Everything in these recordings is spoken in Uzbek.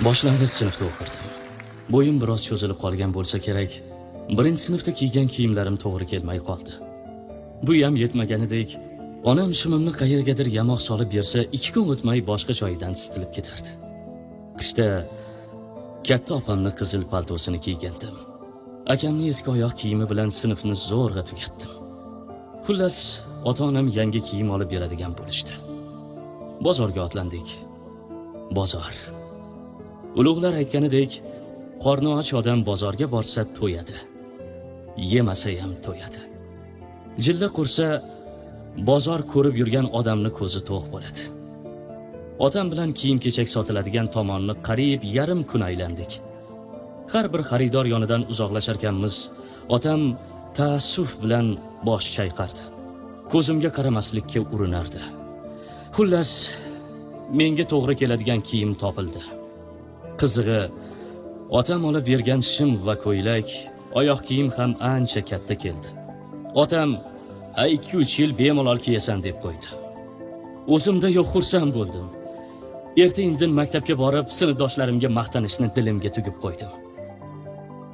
Boshlang'ich sinfda o'qirdim. Bo'yim biroz cho'zilib qolgan bo'lsa kerak, birinchi sinfda kiygan kiyimlarim to'g'ri kelmay qoldi. Bu ham yetmaganidek, onam shimimni qayergadir yamoq solib bersa, 2 kun o'tmay boshqa joydan sitilib ketardi. Qishda katta opamning qizil paltosini kiygandim. Akamning eski oyoq kiyimi bilan sinfni zo'rg'a tugatdim. Xullas, ota-onam yangi kiyim olib beradigan bo'lishdi. Bozorga otlandik. Bozor. Ulug'lar aytganidek, qorni och odam bozorga borsa to'yadi. Yemasa ham to'yadi. Jilla qursa, bozor ko'rib yurgan odamni ko'zi to'q bo'ladi. Otam bilan kiyim-kechak sotiladigan tomonni qariyb yarim kun aylandik. Har bir xaridor yonidan uzoqlasharkanmiz, otam taassuf bilan bosh chayqardi. Ko'zimga qaramaslikka urinardi. Xullas, menga to'g'ri keladigan kiyim topildi. Qizig'i, otam olib bergan shim va ko'ylak, oyoq kiyim ham ancha katta keldi. Otam, "Ay 2-3 yil bemalol kiyasan" deb qo'ydi. O'zimda yo'q xursand bo'ldim. Erta-indin maktabga borib, sinfdoshlarimga maqtanishni dilimga tugib qo'ydim.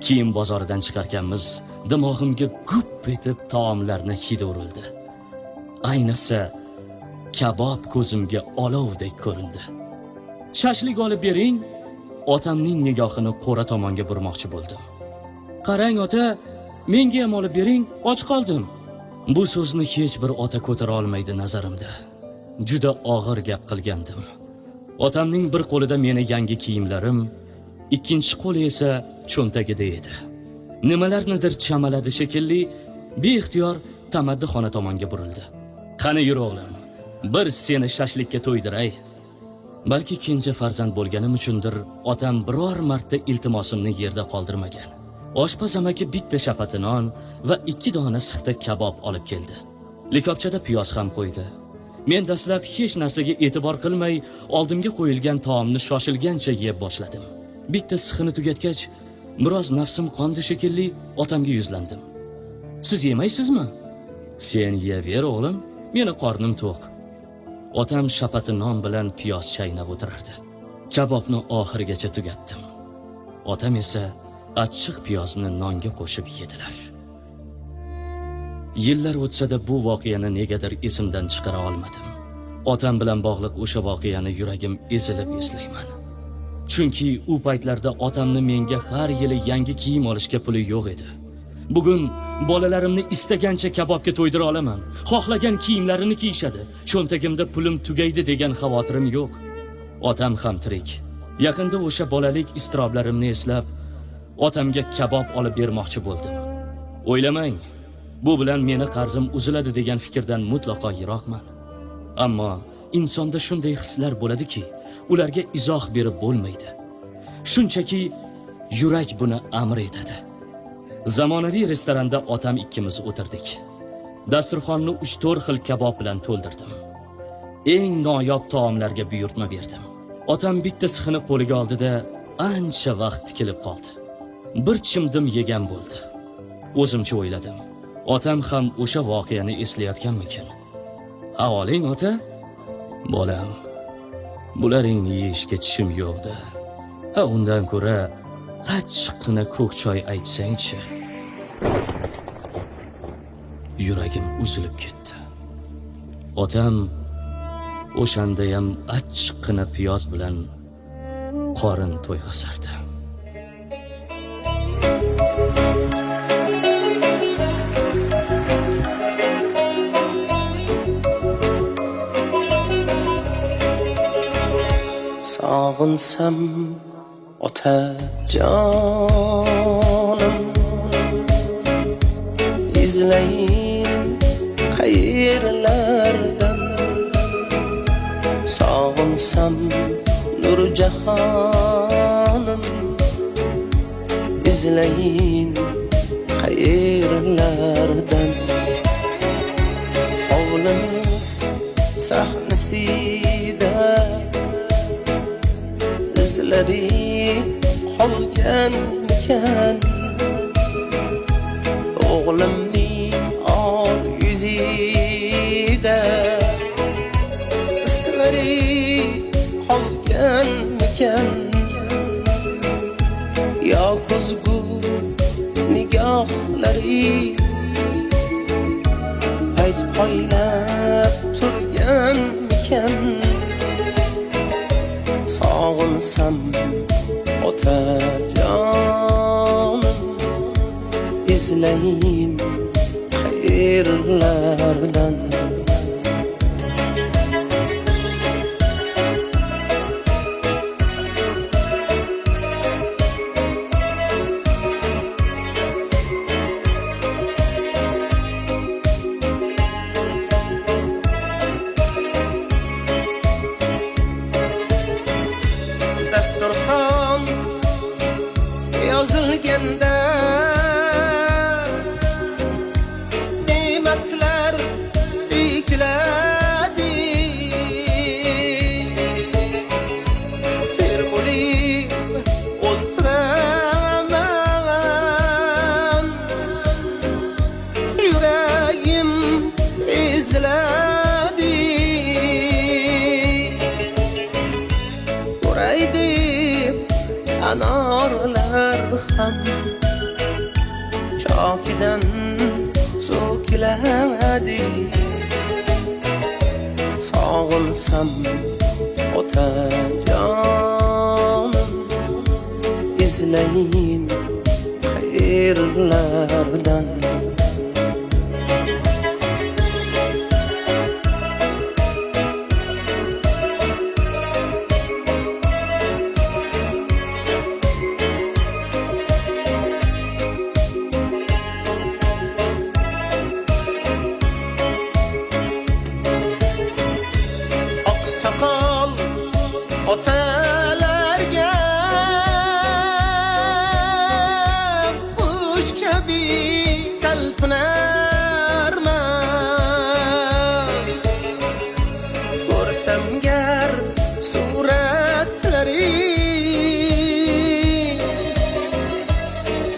Kiyim bozoridan chiqarkanmiz, dimog'imga gup etib taomlarni hidi urildi. Ayniqsa, kabob ko'zimga olovdek ko'rindi. "Shashlik olib bering." Otamning nigohini qo'ra tomonga burmoqchi bo'ldim. "Qarang ota, menga ham olib bering, och qoldim." Bu so'zni hech bir ota ko'tara olmaydi nazarimda. Juda og'ir gap qilgandim. Otamning bir qo'lida meni yangi kiyimlarim, ikkinchi qo'li esa cho'ntagida edi. Nimalarnidir chamaladi shekilli, beixtiyor tamaddixona tomonga burildi. "Qani yur o'g'lim, bir seni shashlikka to'ydiray." Balki kenja farzand bo'lganim uchundir, otam biror marta iltimosimni yerda qoldirmagan. Oshpaz amaki bitta shapati non va 2 dona sixta kabob olib keldi. Likopchada piyoz ham qo'ydi. Men dastlab hech narsaga e'tibor qilmay, oldimga qo'yilgan taomni shoshilgancha yeb boshladim. Bitta sixini tugatgach, biroz nafsim qondi shekilli, otamga yuzlandim. "Siz yemaysizmi?" "Sen yeyaver o'g'lim, meni qornim to'q." Otam shapati non bilan piyoz chaynab o'tirardi. Kabobni oxirigacha tugatdim. Otam esa achchiq piyozni nonga qo'shib yedilar. Yillar o'tsa-da bu voqeani negadir esimdan chiqara olmadim. Otam bilan bog'liq o'sha voqeani yuragim ezilib eslayman. Chunki u paytlarda otamni menga har yili yangi kiyim olishga puli yo'q edi. Bugun bolalarimni istagancha kabobga to'ydira olaman. Xohlagan kiyimlarini kiyishadi. Cho'ntagimda pulim tugaydi degan xavotirim yo'q. Otam ham tirik. Yaqinda o'sha bolalik iztiroblarimni eslab, otamga kabob olib bermoqchi bo'ldim. O'ylamang, bu bilan meni qarzim uziladi degan fikrdan mutlaqo yiroqman. Ammo insonda shunday hislar bo'ladiki, ularga izoh berib bo'lmaydi. Shunchaki yurak buni amr etadi. Zamonaviy restoranda otam ikkimiz o'tirdik. Dasturxonni 3-4 xil kabob bilan to'ldirdim. Eng noyob taomlarga buyurtma berdim. Otam bitta sixini qo'liga oldida ancha vaqt tikilib qoldi. Bir chimdim yegan bo'ldi. O'zimcha o'yladim. Otam ham o'sha voqeani eslayotganmikin? "Avoling ota?" "Bolam, bularning yeyishga tishim yo'qda. Undan ko'ra achchiqqina ko'k choy aytsang-chi." Yuragim uzilib ketdi. Otam o'shanda ham achchiqqina piyoz bilan qorin to'yg'azardi. Sog'insam otajonim, izlayin qayerlardan. Sog'insam Nurjahonim, izlayin qayerlardan. Hovlimiz sahnasida izlari qolganmikan, o'g'limning ol yuzida izlari qolganmikan. dog'lari payt poylab turganmikan sog'insam otajonim izlayin qayerlardan dasturxon yozilganda ne'matlar ekladi termulib o'tiraman yuragim eziladi uray deb anorlar ham chokidan so'kiladi sog'insam otajonim izlayin qayerlardan oqsoqol otalarga qush kabi talpinarman ko'rsam gar suratlari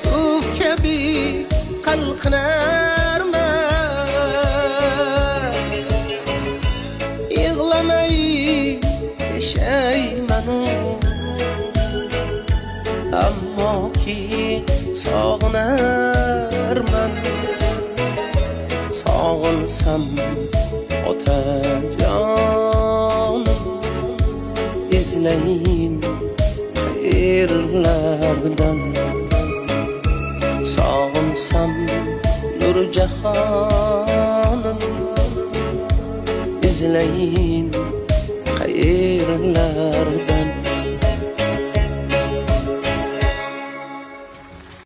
suv kabi qalqinarman yig'lamay yashaymanu ammo ki sog'inarman sog'insam otajonim izlayin qayerlardan sog'insam nurjahonim izlayin qayerlardan